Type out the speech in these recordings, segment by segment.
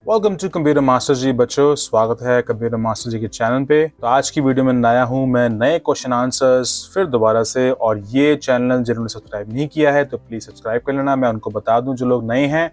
Welcome to computer master जी। बच्चों, स्वागत है कंप्यूटर मास्टर जी के चैनल पे। तो आज की वीडियो में लाया हूँ मैं नए क्वेश्चन आंसर्स फिर दोबारा से। और ये चैनल जिन्होंने सब्सक्राइब नहीं किया है तो प्लीज़ सब्सक्राइब कर लेना। मैं उनको बता दूं जो लोग नए हैं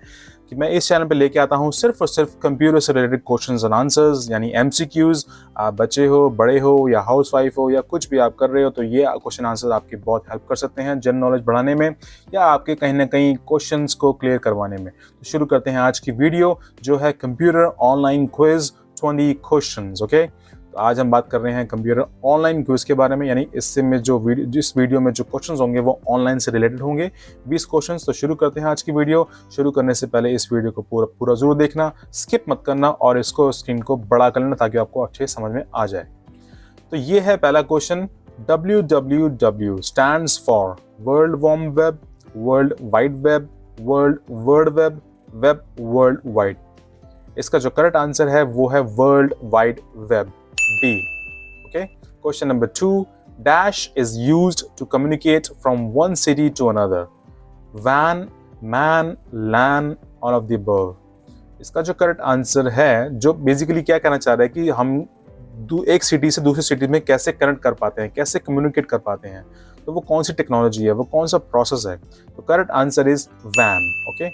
कि मैं इस चैनल पे लेके आता हूँ सिर्फ और सिर्फ कंप्यूटर से रिलेटेड क्वेश्चंस एंड आंसर्स, यानी MCQs। आप बच्चे हो, बड़े हो या हाउसवाइफ हो या कुछ भी आप कर रहे हो तो ये क्वेश्चन आंसर्स आपकी बहुत हेल्प कर सकते हैं जनरल नॉलेज बढ़ाने में या आपके कहीं ना कहीं क्वेश्चंस को क्लियर करवाने में। तो शुरू करते हैं आज की वीडियो जो है computer online quiz 20 questions. Okay, तो आज हम बात कर रहे हैं कंप्यूटर ऑनलाइन क्विज के बारे में, यानी इससे में जिस वीडियो में जो क्वेश्चंस होंगे वो ऑनलाइन से रिलेटेड होंगे 20 क्वेश्चंस। तो शुरू करते हैं आज की वीडियो। शुरू करने से पहले इस वीडियो को पूरा जरूर देखना, स्किप मत करना और इसको स्क्रीन को बड़ा कर लेना ताकि आपको अच्छे समझ में आ जाए। तो ये है पहला question. www stands for world warm web, world wide web, world word web, web world wide. इसका जो करेक्ट आंसर है वो है world wide web, B। Okay, question number 2, dash is used to communicate from one city to another, van, man, LAN, all of the above। इसका जो correct answer है, जो basically क्या कहना चाह रहा है कि हम एक सिटी से दूसरी सिटी में कैसे कनेक्ट कर पाते हैं, कैसे कम्युनिकेट कर पाते हैं, तो वो कौन सी टेक्नोलॉजी है, वो कौन सा प्रोसेस है। तो करेक्ट आंसर इज वैन। Okay,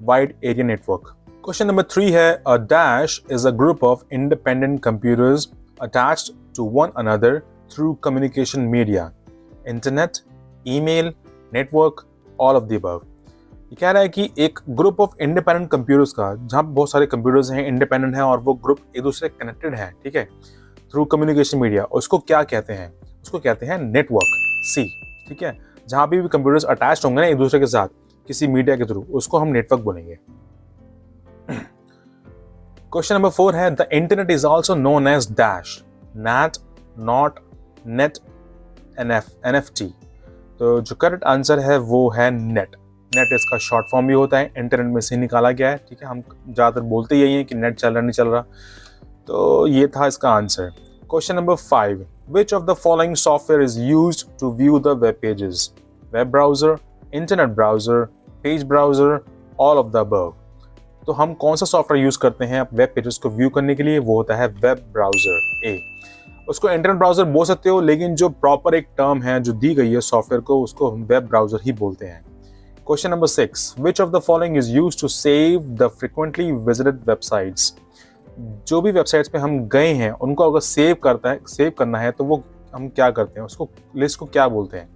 wide area network. Question number 3 है, a dash is a group of independent computers attached to one another through communication media, internet, email, network, all of the above. ये कह रहा है कि एक group of independent computers का, जहाँ बहुत सारे कंप्यूटर्स हैं, इंडिपेंडेंट हैं और वो ग्रुप एक दूसरे से कनेक्टेड है, ठीक है, थ्रू कम्युनिकेशन मीडिया, उसको क्या कहते हैं? उसको कहते हैं नेटवर्क, C। ठीक है, जहाँ भी कंप्यूटर्स अटैच होंगे ना एक दूसरे के साथ किसी मीडिया के थ्रू, उसको हम नेटवर्क बोलेंगे। क्वेश्चन नंबर 4 है, the internet is also known as dash, nat, not, net, NFT। तो जो करेक्ट आंसर है वो है नेट। नेट इसका शॉर्ट फॉर्म भी होता है, इंटरनेट में से निकाला गया है। ठीक है, हम ज़्यादातर बोलते यही हैं कि नेट चल रहा नहीं चल रहा। तो ये था इसका answer. Question number 5, which of the following software is used to view the web pages, web browser, internet browser, page browser, all of the above. तो हम कौन सा सॉफ्टवेयर यूज करते हैं वेब पेजेस को व्यू करने के लिए? वो होता है वेब ब्राउजर, A। उसको इंटरनेट ब्राउजर बोल सकते हो, लेकिन जो प्रॉपर एक टर्म है जो दी गई है सॉफ्टवेयर को, उसको हम वेब ब्राउजर ही बोलते हैं। Question number 6, which of the following is used to save the frequently visited websites? जो भी वेबसाइट्स पे हम गए हैं उनको अगर सेव करना है तो वो हम क्या करते हैं? उसको लिस्ट को क्या बोलते हैं?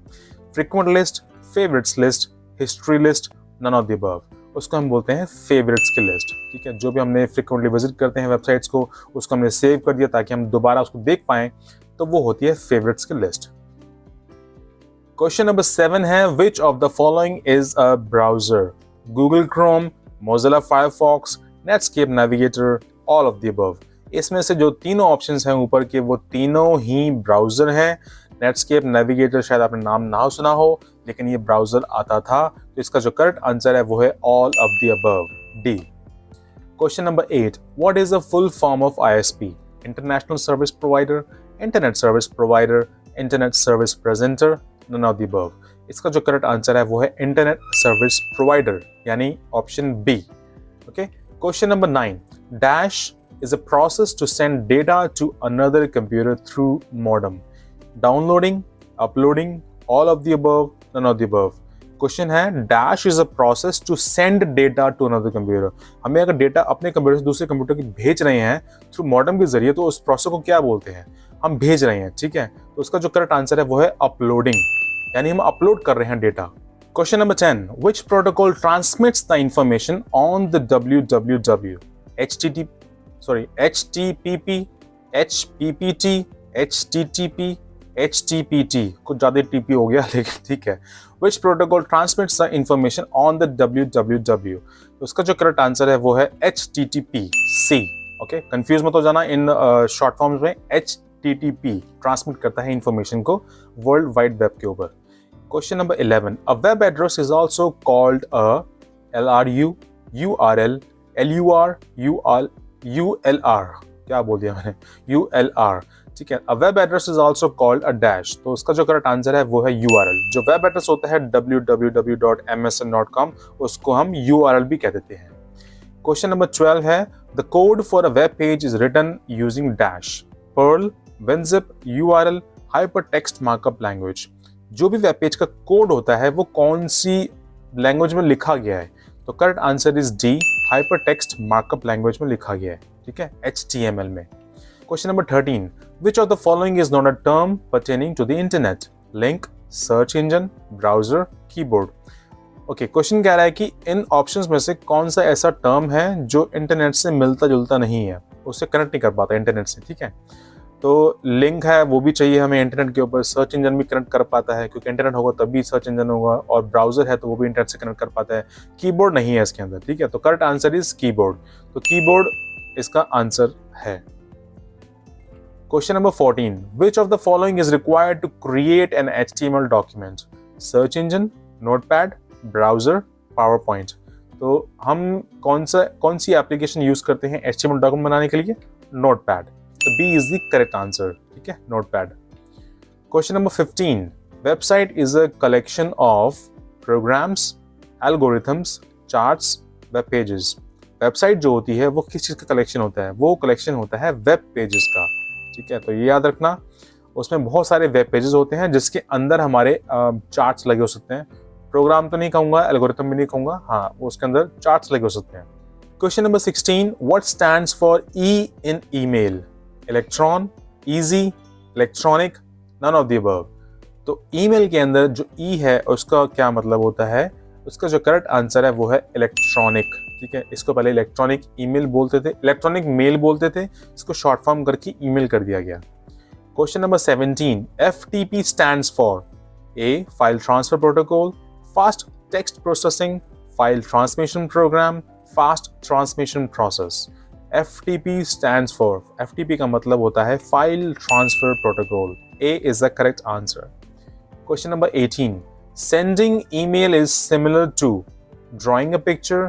Frequent list, favourites list, history list, none of the above. उसको हम बोलते हैं फेवरेट्स की लिस्ट। ठीक है, जो भी हमने फ्रीक्वेंटली विजिट करते हैं वेबसाइट्स को, उसको हमने सेव कर दिया ताकि हम दोबारा उसको देख पाएं, तो वो होती है फेवरेट्स की लिस्ट। क्वेश्चन नंबर 7 है, विच of the following is a browser, Google Chrome, Mozilla Firefox, Netscape navigator, all of the above. इसमें से जो तीनों ऑप्शंस हैं ऊपर के, वो तीनों ही ब्राउजर हैं। नेटस्केप नेविगेटर शायद आपने नाम ना सुना हो, लेकिन ये ब्राउजर आता था। तो इसका जो करेक्ट आंसर है वो है all of the above, D। Question number 8, what is the full form of ISP, international service provider, internet service provider, internet service presenter, none of the above. इसका जो करेक्ट आंसर है वो है internet service provider, यानी option B। Okay, question number 9, dash is a process to send data to another computer through modem, downloading, uploading, all of the above, none of the above. Question है, dash is a process to send data to another computer. हमें अगर data अपने computer से दूसरे computer की भेज रहे हैं थ्रू मॉडेम के जरिए, तो उस प्रोसेस को क्या बोलते हैं? हम भेज रहे हैं, ठीक है। तो उसका जो करेक्ट आंसर है वो है अपलोडिंग, यानी हम अपलोड कर रहे हैं data. Question number 10, which protocol transmits the information on the www, HTTP, HPPT, HTTP, HTTP, कुछ ज्यादा TP हो गया लेकिन ठीक है। विच protocol transmits the information on the www। तो उसका जो करेक्ट आंसर है वो है HTTP, C। ओके, कंफ्यूज मत हो जाना, इन शॉर्ट फॉर्म्स में HTTP ट्रांसमिट करता है इंफॉर्मेशन को वर्ल्ड वाइड वेब के ऊपर। Question number 11, a web address is also called a LRU, URL, LUR, ULR, क्या बोल दिया मैंने, ULR। ठीक है, a web address is also called a dash. तो उसका जो करेक्ट आंसर है वो है URL। जो वेब एड्रेस होता है www.msn.com, उसको हम URL भी कह देते हैं। क्वेश्चन नंबर 12 है the code for a web page is written using dash, Perl, WinZip, URL, hypertext markup language. जो भी वेब पेज का कोड होता है वो कौन सी लैंग्वेज में लिखा गया है? तो correct answer is D, hypertext markup language में लिखा गया है, ठीक है, HTML में। Question number 13, which of the following is not a term pertaining to the internet? Link, search engine, browser, keyboard. Okay, question कह रहा है कि इन ऑप्शंस में से कौन सा ऐसा टर्म है जो इंटरनेट से मिलता जुलता नहीं है, उससे कनेक्ट नहीं कर पाता इंटरनेट से, ठीक है। तो लिंक है वो भी चाहिए हमें इंटरनेट के ऊपर, सर्च इंजन भी कनेक्ट कर पाता है क्योंकि इंटरनेट होगा तभी सर्च इंजन होगा, और ब्राउजर है तो वो भी इंटरनेट से कनेक्ट कर पाता है। कीबोर्ड नहीं है इसके अंदर, ठीक है, तो करेक्ट आंसर इज कीबोर्ड। तो कीबोर्ड इसका आंसर है। Question number 14, which of the following is required to create an HTML document? Search engine, notepad, browser, PowerPoint. तो हम कौन सी एप्लीकेशन यूज करते हैं HTML डॉक्यूमेंट बनाने के लिए? नोटपैड। तो B is the correct answer, ठीक है, notepad. Question number 15, website is a collection of programs, algorithms, charts, web pages. Website जो होती है वो किस चीज़ का कलेक्शन होता है? वो कलेक्शन होता है वेब पेजेस का, ठीक है, तो ये याद रखना। उसमें बहुत सारे वेब पेजेस होते हैं जिसके अंदर हमारे चार्ट्स लगे हो सकते हैं। प्रोग्राम तो नहीं कहूँगा, एल्गोरिथम भी नहीं कहूँगा, हाँ, उसके अंदर चार्ट्स लगे हो सकते हैं। Question number 16, what stands for E in email? Electron, easy, electronic, none of the above. तो ईमेल के अंदर जो ई है उसका क्या मतलब होता है? उसका जो करेक्ट आंसर है वो है इलेक्ट्रॉनिक, ठीक है। इसको पहले इलेक्ट्रॉनिक ईमेल बोलते थे, इलेक्ट्रॉनिक मेल बोलते थे, इसको शॉर्ट फॉर्म करके ईमेल कर दिया गया। Question number 17, FTP stands for a, file transfer protocol, fast text processing, file transmission program, fast transmission process. FTP stands for, FTP का मतलब होता है file transfer protocol. A is the correct answer. Question number 18. Sending email is similar to drawing a picture,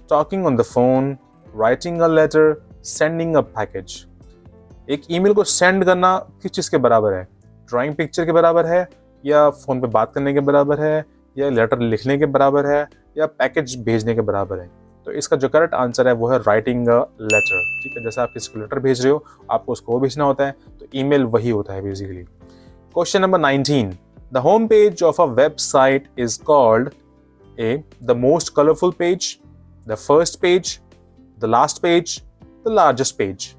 talking on the phone, writing a letter, sending a package. एक email को send करना किस चीज़ के बराबर है? ड्राइंग पिक्चर के बराबर है, या फ़ोन पे बात करने के बराबर है, या लेटर लिखने के बराबर है, या पैकेज भेजने के बराबर है? तो इसका जो करेक्ट आंसर है वो है राइटिंग अ लेटर, ठीक है। जैसे आप किसी को लेटर भेज रहे हो, आपको उसको भेजना होता है, तो ईमेल वही होता है basically. Question number 19, the home page of a website is called a, the most colourful page, the first page, the last page, the largest page.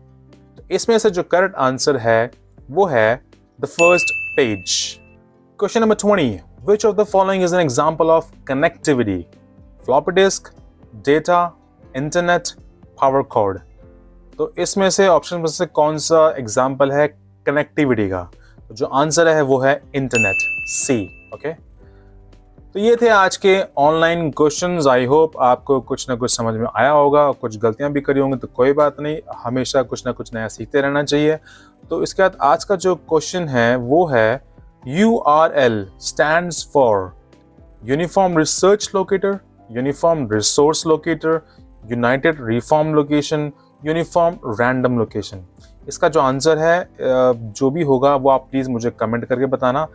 तो इसमें से जो करेक्ट आंसर है वो है the first page. Question number 20, which of the following is an example of connectivity? Floppy disk, data, internet, power cord. तो इसमें से ऑप्शन में से कौन सा एग्जाम्पल है कनेक्टिविटी का? तो जो आंसर है वो है इंटरनेट, सी, ओके। तो ये थे आज के ऑनलाइन क्वेश्चंस। आई होप आपको कुछ ना कुछ समझ में आया होगा, कुछ गलतियां भी करी होंगी तो कोई बात नहीं, हमेशा कुछ ना कुछ नया सीखते रहना चाहिए। तो इसके बाद आज का जो क्वेश्चन है वो है URL stands for uniform research locator, uniform resource locator, United reform location, uniform random location. इसका जो आंसर है जो भी होगा वो आप प्लीज़ मुझे कमेंट करके बताना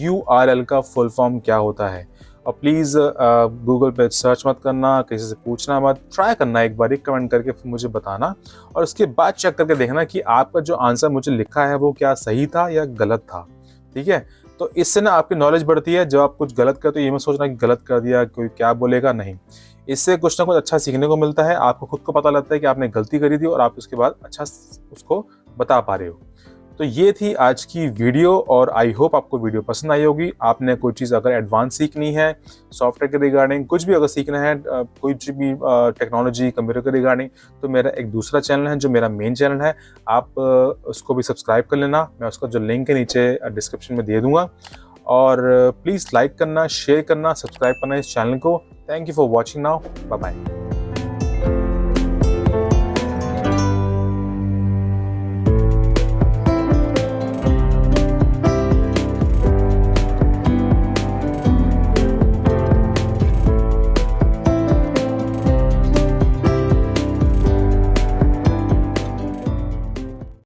URL का फुल फॉर्म क्या होता है। और प्लीज़ गूगल पे सर्च मत करना, किसी से पूछना मत, ट्राई करना एक बार, कमेंट करके फिर मुझे बताना, और उसके बाद चेक करके देखना कि आपका जो आंसर मुझे लिखा है वो क्या सही था या गलत था, ठीक है। तो इससे ना आपकी नॉलेज बढ़ती है। जब आप कुछ गलत करते हो ये मत सोचना कि गलत कर दिया, कोई क्या बोलेगा, नहीं। इससे कुछ ना कुछ अच्छा सीखने को मिलता है, आपको खुद को पता लगता है कि आपने गलती करी थी और आप उसके बाद अच्छा उसको बता पा रहे हो। तो ये थी आज की वीडियो, और आई होप आपको वीडियो पसंद आई होगी। आपने कोई चीज़ अगर एडवांस सीखनी है, सॉफ्टवेयर के रिगार्डिंग कुछ भी अगर सीखना है, कोई भी टेक्नोलॉजी, कंप्यूटर के रिगार्डिंग, तो मेरा एक दूसरा चैनल है जो मेरा मेन चैनल है, आप उसको भी सब्सक्राइब कर लेना। मैं उसका जो लिंक है नीचे डिस्क्रिप्शन में दे दूँगा। और प्लीज़ लाइक करना, शेयर करना, सब्सक्राइब करना इस चैनल को। Thank you for watching now, bye bye.